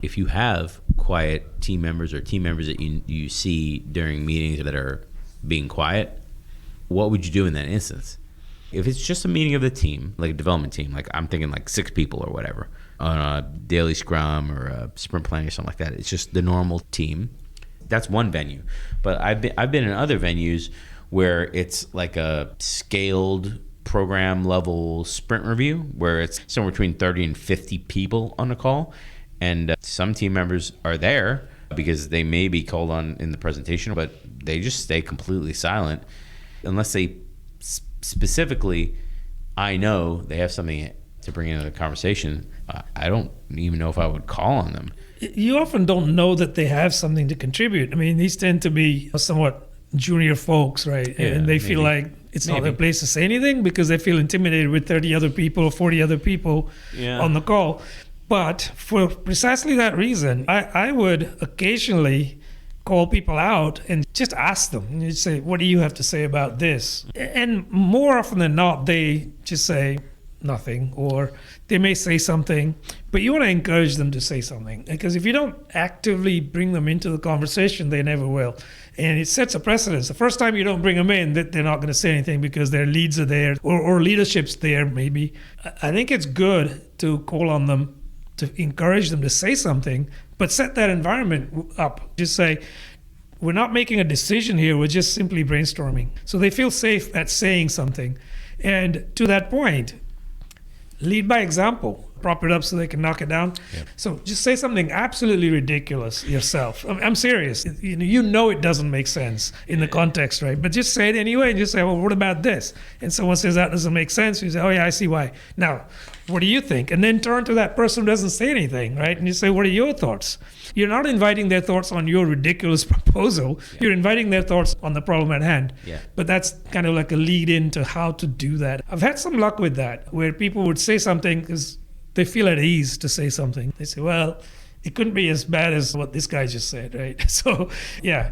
If you have quiet team members or team members that you see during meetings that are being quiet, what would you do in that instance? If it's just a meeting of the team, like a development team, like I'm thinking like 6 people or whatever, on a daily Scrum or a sprint planning or something like that, it's just the normal team. That's one venue. But I've been in other venues where it's like a scaled program level sprint review where it's somewhere between 30 and 50 people on a call. And some team members are there because they may be called on in the presentation, but they just stay completely silent unless they specifically, I know they have something to bring into the conversation. I don't even know if I would call on them. You often don't know that they have something to contribute. I mean, these tend to be somewhat junior folks, right? Yeah, and they feel like it's not their place to say anything because they feel intimidated with 30 other people or 40 other people on the call. But for precisely that reason, I would occasionally call people out and just ask them. And you say, what do you have to say about this? And more often than not, they just say nothing, or they may say something, but you want to encourage them to say something, because if you don't actively bring them into the conversation, they never will. And it sets a precedence. The first time you don't bring them in, that they're not going to say anything because their leads are there or leadership's there maybe. I think it's good to call on them, to encourage them to say something, but set that environment up. Just say, we're not making a decision here, we're just simply brainstorming. So they feel safe at saying something. And to that point, lead by example. Prop it up so they can knock it down. Yep. So just say something absolutely ridiculous yourself. I'm serious. You know it doesn't make sense in the context, right? But just say it anyway and just say, well, what about this? And someone says that doesn't make sense. You say, oh yeah, I see why. Now, what do you think? And then turn to that person who doesn't say anything, right? And you say, what are your thoughts? You're not inviting their thoughts on your ridiculous proposal. Yeah. You're inviting their thoughts on the problem at hand. Yeah. But that's kind of like a lead into how to do that. I've had some luck with that, where people would say something because they feel at ease to say something. They say, well, it couldn't be as bad as what this guy just said, right? So, yeah,